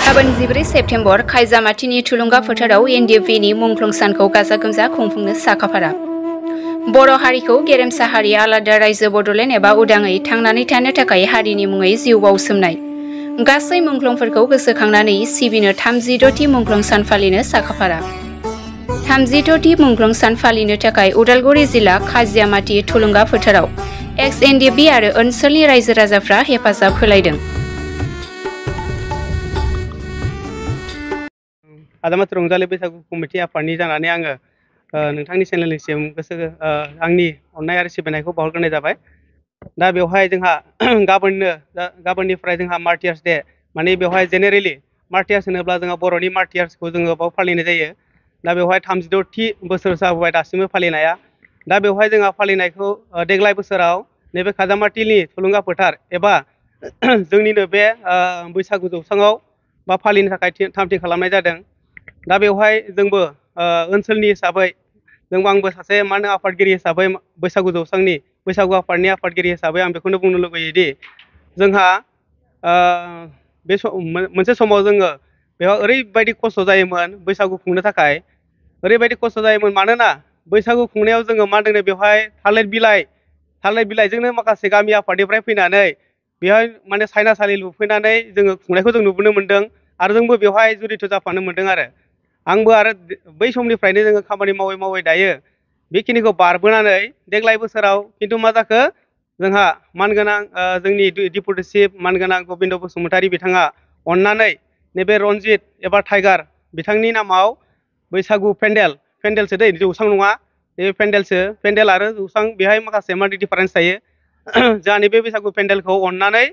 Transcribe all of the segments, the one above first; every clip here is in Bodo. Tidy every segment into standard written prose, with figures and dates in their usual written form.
गाबोन 14 सेप्तेम्बर खायजामाथिनि थुलुंगा फोथाराव एनडिएफबिनि मुंख्लं सानखौ गाजा गोमजा खुंफुंनो साखाफारा। बर' हारिखौ गेरेमसा हारि आलादा रायजो बड'लेण्ड एबा उदाङै थांनानै थानो थाखाय हारिनि मुङै जिउ बाउसोमनाय गासै मुंख्लंफोरखौ गोसोखांनानै सिबिनो 36थि मुंख्लं सान फालिनो साखाफारा। 36थि मुंख्लं सान फालिनो थाखाय उदालगुरि जिल्ला खाजियामाथि थुलुंगा फोथाराव एक्स एनडिएफबि आरो ओनसोलनि रायजो राजाफ्रा हेफाजाब होलायदों। आदामात रंजालि बैसागु कमिटि आफादनि जानानै आङो नोंथांनि चेनेलनिसिम आंनि अननाय आरो सिबिनायखौ बावहरग्रोनाय जाबाय। दा बेवहाय जोंहा गाबोननिफ्राय जोंहा मार्टियार्स डे, माने बेवहाय जेनेरेलि मार्टियार्स होनोब्ला जोंहा बर'नि मार्टियार्सखौ जोङो बाव फालिनाय जायो। दा बेवहाय 36थि बोसोर जाबोबाय दासिमबो फालिनाया। दा बेवहाय जोंहा फालिनायखौ देग्लाय बोसोराव नैबे खाजामाथिनि थुलुंगा फोथार एबा जोंनिनो बे बैसागु जौसाङाव बा फालिनो थाखाय थाम-थिम खालामनाय जादों। दा बेवहाय जोंबो ओनसोलनि हिसाबै आंबो सासे आफादगिरि हिसाबै बैसागु जौसांनि बैसागु आफादनि आफादगिरि हिसाबै आं बेखौनो बुंनो लुगैयोदि जोंहा मोनसे समाव जोङो बेयाव ओरैबायदि खस्थ' जायोमोन बैसागु खुंनो थाखाय, ओरैबायदि खस्थ' जायोमोन मानोना बैसागु खुंनायाव जोङो बेवहाय थालिर बिलाइजोंनो माखासे गामि आफादनिफ्राय फैनानै बेवहाय सायनासालि लुफैनानै जोङो खुंनायखौ जों नुबोनो मोन्दों आरो जोंबो बेवहाय जुरित' जाफानो मोन्दों आरो आंबो आरो बै समनिफ्रायनो जोङो खामानि मावै मावै दायो बेखिनिखौ बारबोनानै देग्लाय बोसोराव खिन्थु मा जाखो, जोंहा मानगोनां जोंनि डिपुटि चिफ मानगोनां गबिन्द बसुमतारी बिथाङा अननानै नैबे रनजित एबा टाइगार बिथांनि नामाव बैसागु पेन्डेलसो दै, जौसां नङा, बे पेन्डेल आरो जौसां बेहाय माखासे डिफारेन्स थायो। जोंहानि बे बैसागु पेन्डेलखौ अननानै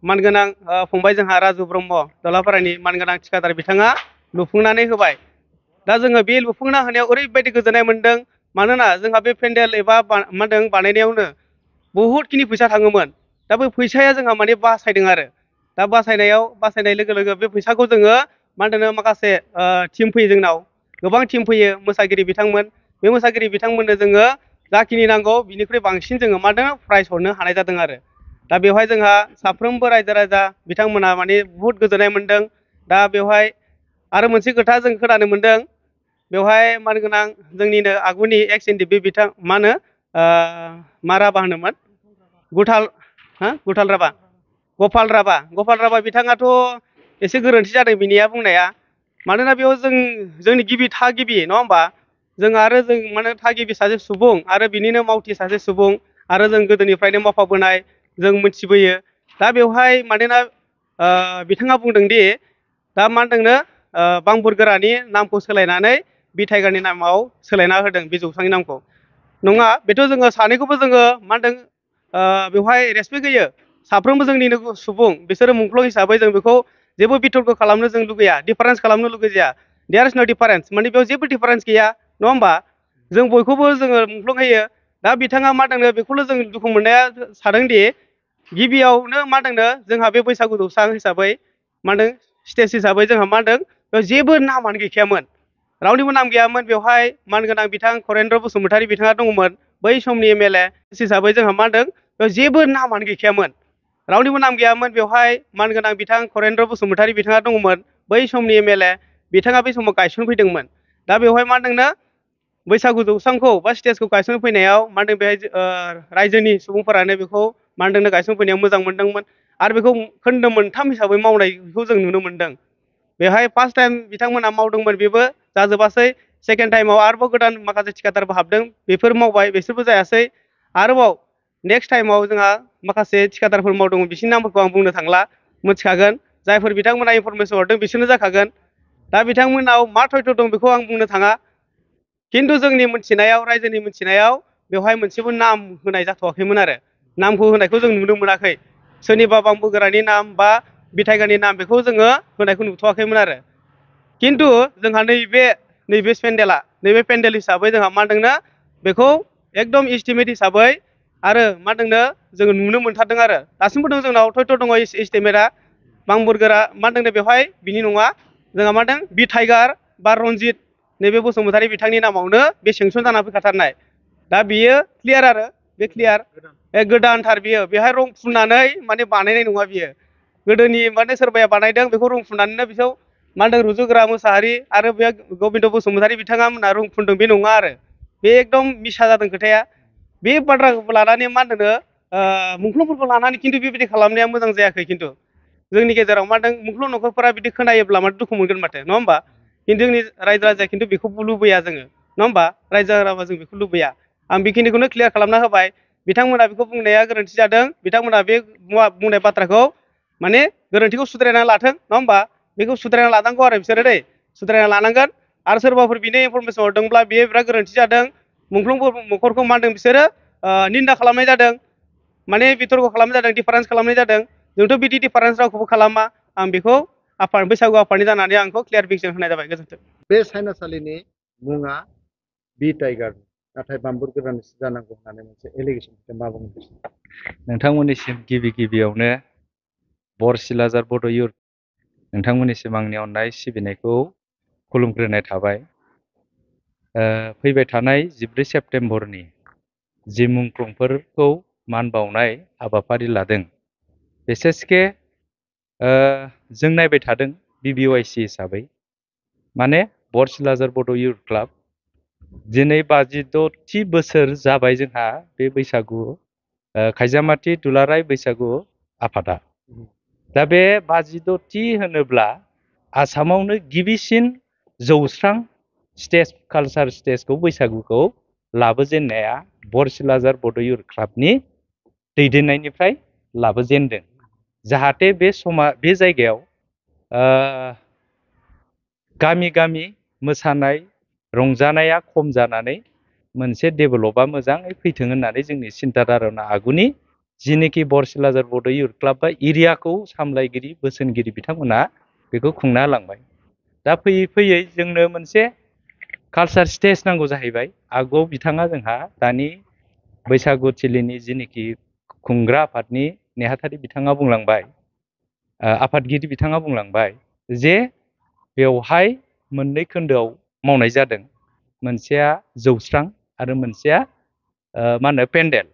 मानगोनां फंबाय जोंहा राजु ब्रह्म दलापारानि मानगोनां थिखादार बिथाङा लुफुंनानै होबाय। दा जोङो बे लुफुंना होनायाव ओरैबायदि गोजोननाय मोन्दों, मानोना जोंहा बे पेन्डेल एबा बानायनायावनो बहुदखिनि फैसा थाङोमोन। दा बे फैसाया जोंहा बासायदों आरो दा बासायनाय लोगो लोगो बे फैसाखौ जोङो माखासे टिम फैयो, जोंनाव गोबां टिम फैयो मोसागिरि बिथांमोन, बे मोसागिरि बिथांमोननो जोङो जाखिनि नांगौ बिनिख्रुइ बांसिन जोङो प्राइज हरनो हानाय जादों आरो दा बेवहाय जोंहा साफ्रोमबो रायजो राजा बिथांमोना बुहुद गोजोननाय मोन्दों। दा बेवहाय आरो मोनसे खोथा जों खोनानो मोन्दों, बेवहाय मानगोनां जोंनिनो आगुनि एक्स एनडिएफबि बिथां मा राभा होनोमोन, गपाल राभा बिथाङाथ' एसे गोरोन्थि जादों बिनिया बुंनाया, मानोना बेयाव जोंनि गिबि थागिबि नङा होमबा, जों थागिबि सासे सुबुं आरो बिनिनो मावथि सासे सुबुं आरो जों गोदोनिफ्रायनो मावफाबोनाय जों मिथिबोयो। दा बेवहाय मानोना बिथाङा बुंदोंदि दा बांबुरगोरानि नामखौ सोलायनानै बि टाइगारनि नामाव सोलायना होदों बे जौसांनि नामखौ। नङा, बेथ' जोङो सानैखौबो जोङो बेवहाय रेसपेक्ट होयो। साफ्रोमबो जोंनिनो सुबुं, बिसोरो मुंख्लं हिसाबै जों बेखौ जेबो बिथर्क खालामनो जों लुगैया, डिफारेन्स खालामनो लुगैया। देयार इज नो डिफारेन्स, बेयाव जेबो डिफारेन्स गैया नङा होमबा, जों बयखौबो जोङो मुंख्लं होयो। दा बिथाङा बेखौल' जों दुखु मोननाया सादोंदि गिबियावनो जोंहा बे बैसागु जौसां हिसाबै स्टेज हिसाबै जोंहा बेयाव जेबो नामानो गैखायामोन, रावनिबो नाम गैयामोन। बेवहाय मानगोनां बिथां खरेन्द्र बसुमतारी बिथाङा दङमोन, बै समनि एमएलए हिसाबै जोंहा बेयाव जेबो नामानो गैखायामोन, रावनिबो नाम गैयामोन। बेवहाय मानगोनां बिथां खरेन्द्र बसुमतारी बिथाङा दङमोन, बै समनि एमएलए बिथाङा बै समाव गायसनफैदोंमोन। दा बेवहाय बैसागु जौसांखौ बा स्टेजखौ गायसनफैनायाव बेहाय रायजोनि सुबुंफोरानो बेखौ गायसनफैनायाव मोजां मोनदोंमोन आरो बेखौ खोन्दो मोनथाम हिसाबै मावनायखौ जों नुनो मोन्दों। बेवहाय फार्स्ट टाइम बिथांमोना मावदोंमोन, बेबो जाजोबासै। सेकेन्ड टाइमाव आरोबाव गोदान माखासे थिखादारबो हाबदों, बेफोर मावबाय, बिसोरबो जायासै। आरोबाव नेक्स्ट टाइमाव जोंहा माखासे थिखादारफोर मावदोंमोन, बिसोरनि नामफोरखौ आं बुंनो थांला, मिथिखागोन। जायफोर बिथांमोना इनफरमेसन हरदों बिसोरनो जाखागोन। दा बिथांमोनाव मा थयथ' दं बेखौ आं बुंनो थाङा, खिन्थु जोंनि मिथिनायाव, रायजोनि मिथिनायाव बेवहाय मोनसेबो नाम होनाय जाथ'वाखैमोन आरो नामखौ होनायखौ जों नुनो मोनाखै। सोरनिबा बांबुगोरानि नाम बा बि टाइगारनि नाम बेखौ जोङो होनायखौ नुथ'वाखैमोन आरो खिन्थु जोंहा नैबे पेन्डेल हिसाबै जोंहा बेखौ एकदम इस्टिमेट हिसाबै आरो जोङो नुनो मोनथारदों आरो दासिमबो दं जोंनाव थयथ' दङ इस्टिमेटआ बांबुरगोरा बेवहाय बिनि नङा, जोंहा बि टाइगार बा रनजित नैबे बसुमतारी बिथांनि नामावनो बे सेंसन जाना फैखाथारनाय। दा बियो क्लियार आरो बे क्लियार गोदानथार, बियो बेहाय रं फुननानै बानायनाय नङा बियो। गोदोनि माने सोरबाया बानायदों बेखौ रुंफुननानैनो बिखौ मा होनदों रुजुग्रा मोसाहारि आरो बे गबिन्द बसुमतारी बिथाङा मोना रुंफुनदों बे नङा आरो बे एकदम मिसा जादों खोथाया बे बाथ्राखौ लानानै मा होनदों मुंख्लंफोरखौ लानानै खिन्थु बेबायदि खालामनाया मोजां जायाखै खिन्थु जोंनि गेजेराव मा होनदों मुंख्लं न'खरफोरा बिदि खोनायोब्ला माथो दुखु मोनगोन माथो नङा होमबा खिन्थु जोंनि रायजो राजाया खिन्थु बेखौ लुबैया जोङो नङा होमबा रायजो राजाबा जों बेखौ लुबैया आं बेखिनिखौनो क्लियार खालामना होबाय बिथांमोना बेखौ बुंनाया गोरोन्थि जादों बिथांमोना बे बुंनाय बाथ्राखौ माने गोरोन्थिखौ सुद्रायना लाथों नङा होमबा बेखौ सुद्रायना लानांगौ आरो बिसोरो दै सुद्रायना लानांगोन आरो सोरबाफोर बिनो इनफरमेसन हरदोंब्ला बेयो बिराद गोरोन्थि जादों मुंख्लंफोर न'खरखौ मा होनदों बिसोरो निन्दा खालामनाय जादों माने बिथरखौ खालामनाय जादों डिफारेन्स खालामनाय जादों जोंथ' बिदि डिफारेन्स रावखौबो खालामा आं बेखौ आफाद बैसागु आफादनि जानानै आं बेखौ क्लियारिफिकेसन होनाय जाबाय गोजोन्थों बे साइनासालिनि मुङा बि टाइगार नाथाय बाम्बुर गोरानसो जानांगौ होननानै मोनसे एलिगेसन मा बुंदों नोंथांमोननिसिम गिबियावनो बरसिलाजार बड' इउथ नोंथांमोननिसिम आंनि अननाय सिबिनायखौ खुलुमग्रोनाय थाबाय फैबाय थानाय 14 सेप्तेम्बरनि जि मुंख्लंफोरखौ मान बावनाय हाबाफारि लादों बिसेसके जों नायबाय थादों BBYC हिसाबै माने बरसिलाजार बड' इउथ क्लाब दिनै 56थि बोसोर जाबाय जोंहा बे बैसागु खायजामाथि दुलाराय बैसागु आफादा दा बे 56थि होनोब्ला आसामावनो गिबिसिन जौस्रां स्टेज कालचार स्टेजखौ बैसागुखौ लाबोजेननाया बरसिलाजार बड' इउथ क्लाबनि दैदेननायनिफ्राय लाबोजेनदों जाहाथे बे जायगायाव गामि गामि मोसानाय रंजानाया खम जानानै मोनसे डेभेलपा मोजाङै फैथों होननानै जोंनि सिन्था धारना आगुनि जिनोखि बरसिलाजार बड' इउथ क्लाब बा एरियाखौ सामलायगिरि बोसोनगिरि बिथांमोना बेखौ खुंना लांबाय दा फैयै फैयै जोंनो मोनसे कालचार स्टेज नांगौ जाहैबाय आगुआव बिथाङा जोंहा दानि बैसागु थिलिनि जिनोखि खुंग्रा आफादनि नेहाथारि बिथाङा बुंलांबाय आफादगिरि बिथाङा बुंलांबाय जे बेवहाय मोननै खोन्दोआव मावनाय जादों मोनसेया जौस्रां आरो मोनसेया मा होनो पेन्डेल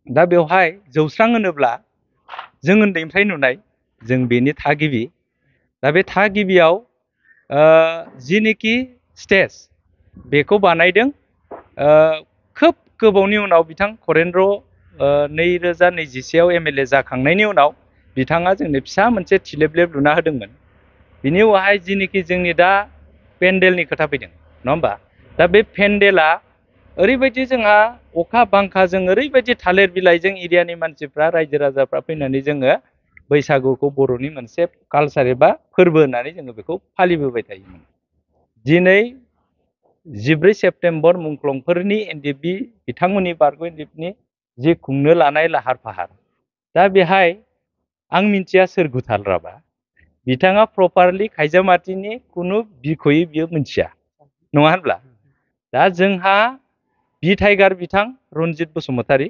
दा बेवहाय जौस्रां होनोब्ला जों उन्दैनिफ्राय नुनाय जों बेनि थागिबि दा बे थागिबियाव जिनोखि स्टेज बेखौ बानायदों खोब गोबावनि उनाव बिथां करेन्द्र 2021आव MLA जाखांनायनि उनाव बिथाङा जोंनो फिसा मोनसे थिलेबलेब लुना होदोंमोन बिनि उनावहाय जिनोखि जोंनि दा पेन्डेलनि खोथा फैदों नङा होमबा दा बे पेन्डेला ओरैबायदि जोंहा अखा बांखाजों ओरैबायदि थालिर बिलाइजों एरियानि मानसिफ्रा रायजो राजाफ्रा फैनानै जोङो बैसागुखौ बर'नि मोनसे कालचार एबा फोरबो होननानै जोङो बेखौ फालिबोबाय थायोमोन दिनै 14 सेप्तेम्बर मुंख्लंफोरनि NDB बिथांमोननि बारग' NDBनि जि खुंनो लानाय लाहार फाहार दा बेहाय आं मिन्थिया सोर गुथालराबा बिथाङा प्रपारलि खायजामाथिनि खुनु बिखयै बियो मिन्थिया नङा होनब्ला दा जोंहा बि टाइगार बिथां रनजित बसुमतारी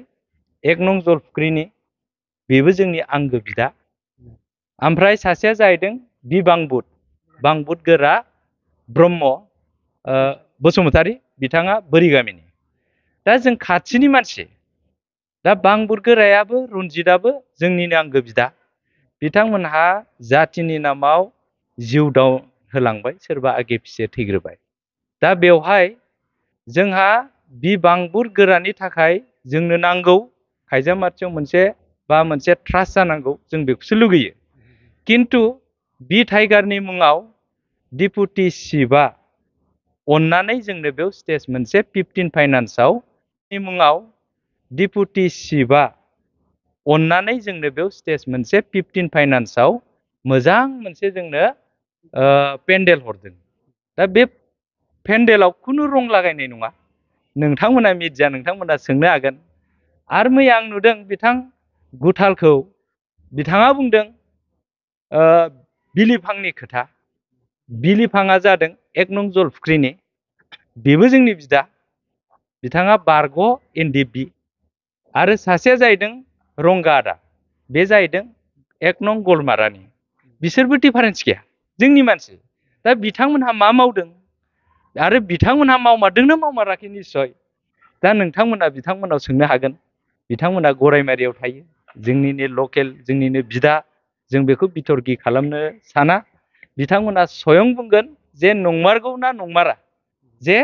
1 नं जलफुख्रिनि बेबो जोंनि आंगो बिदा ओमफ्राय सासेया जाहैदों बि बांबुद गोरा ब्रह्म बसुमतारी बिथाङा बोरिगामिनि दा जों खाथिनि मानसि दा बांबुद गोरायाबो रनजितआबो जोंनिनो आंगो बिदा बिथांमोनहा जातिनि नामाव जिउ दाव होलांबाय सोरबा आगे फिसे थैग्रोबाय दा बेवहाय जोंहा बि बांबुद गोरानि थाखाय जोंनो नांगौ खायजामाथियाव मोनसे ट्रास्ट जानांगौ जों बेखौसो लुगैयो किन्तु बि टाइगारनि मुङाव डिपुटि चिफआ अननानै जोंनो बेयाव स्टेज मोनसे 15 फाइनान्सआव मुङाव डिपुटि चिफआ अननानै जोंनो बेयाव स्टेज मोनसे 15 फाइनान्सआव मोजां मोनसे जोंनो पेन्डेल हरदों दा बे पेन्डेलाव खुनु रं लागायनाय नङा नोंथांमोना मिडिया नोंथांमोना सोंनो हागोन आरो मैया आं नुदों बिथां गुथालखौ बिथाङा बुंदों बिलिफांनि खोथा बिलिफाङा जादों 1 नं जलफुख्रिनि बेबो जोंनि बिदा बिथाङा बारग' NDB आरो सासेया जाहैदों रंगादा बे जाहैदों 1 नं गलमारानि बिसोरबो डिफारेन्स गैया जोंनि मानसि दा बिथांमोनहा मा मावदों आरो बिथांमोनहा मावमारदोंना मावमाराखै निस्सय दा नोंथांमोना बिथांमोनाव सोंनो हागोन बिथांमोना गरायमारियाव थायो जोंनिनो लकेल जोंनिनो बिदा जों बेखौ बिथर्कि खालामनो साना। बिथांमोना स्वयं बुंगोन जे नंमारगौ ना नंमारा, जे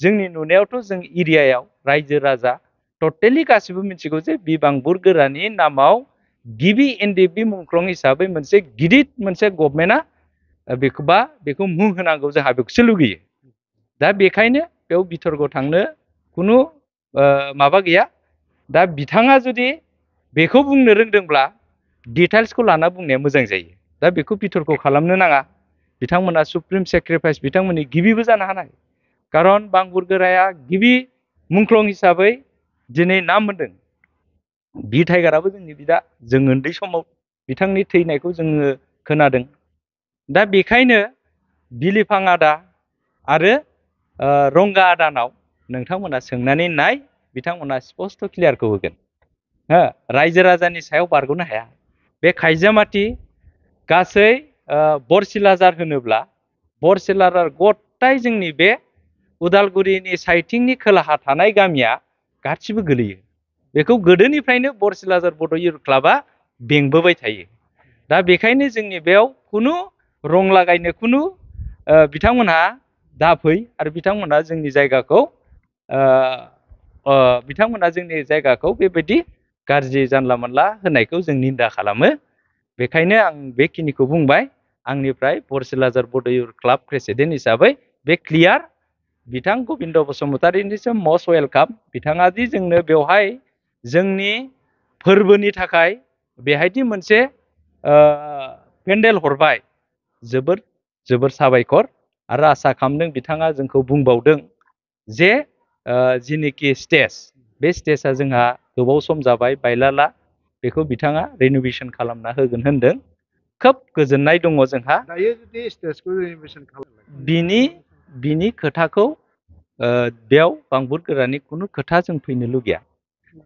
जोंनि नुनायावथ' जों एरियायाव रायजो राजा टटेलि गासिबो मिथिगौ जे बिबांबुर गोरानि नामाव गिबि एनडिएफबि मुंख्लं हिसाबै मोनसे गिदिर मोनसे गभर्नमेन्टआ बेखौ मुं होनांगौ, जोंहा बेखौसो लुगैयो। दा बेखायनो बेयाव बिथर्क थांनो खुनु माबा गैया। दा बिथाङा जुदि बेखौ बुंनो रोंदोंब्ला डिटेल्सखौ लाना बुंनाया मोजां जायो। दा बेखौ बिथर्क खालामनो नाङा। बिथांमोना सुप्रिम सेक्रिफाइस बिथांमोननि गिबिबो जानो हानाय, खारन बांबुर गोराया गिबि मुंख्लं हिसाबै दिनै नाम मोनदों। बि टाइगाराबो जोंनि बिदा, जों उन्दै समाव बिथांनि थैनायखौ जोङो खोनादों। दा बेखायनो बिलिफां आदा आरो रंगा आदानाव नोंथांमोना सोंनानै नाय, बिथांमोना स्पस्ट क्लियारखौ होगोन। रायजो राजानि सायाव बारग'नो हाया। बे खायजामाटि गासै बरसिलाजार होनोब्ला बरसिलाजार गथाय जोंनि बे उदालगुरिनि साइथिंनि खोलाहा थानाय गामिया गासिबो गोलैयो। बेखौ गोदोनिफ्रायनो बरसिलाजार बड' इउथ क्लाबा बेंबोबाय थायो। दा बेखायनो जोंनि बेयाव खुनु रं लागायनो खुनु बिथांमोनहा दाफै, आरो बिथांमोनहा जोंनि जायगाखौ बेबायदि गाज्रि जानला मोनला होनायखौ जों निन्दा खालामो। बेखायनो आं बेखिनिखौ बुंबाय। आंनिफ्राय बरसिलाजार बड' इउथ क्लाब प्रेसिडेन्ट हिसाबै बे क्लियार। बिथां गबिन्द बसुमतारिनिसिम मस्ट वेलकाम। बिथाङा दि जोंनो बेवहाय जोंनि फोरबोनि थाखाय बेहायदि मोनसे पेन्डेल हरबाय, जोबोर जोबोर साबायखर। आरो आसा खालामदों बिथाङा जोंखौ बुंबावदों जे जिनिखि स्टेज, बे स्टेजआ जोंहा गोबाव सम जाबाय बायलाला, बेखौ बिथाङा रिन'भेसन खालामना होगोन होनदों। खोब गोजोननाय दङ जोंहा। दायो जुदि स्टेजखौ रिन'भेसन खालामो, बिनि खोथाखौ बेयाव बांबुर गोरानि खुनु खोथा जों फैनो लुगैया।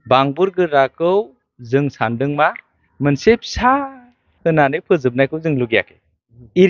बांबुर गोराखौ जों सानदों मा मोनसे फिसा होनानै फोजोबनायखौ जों लुगैयाखै।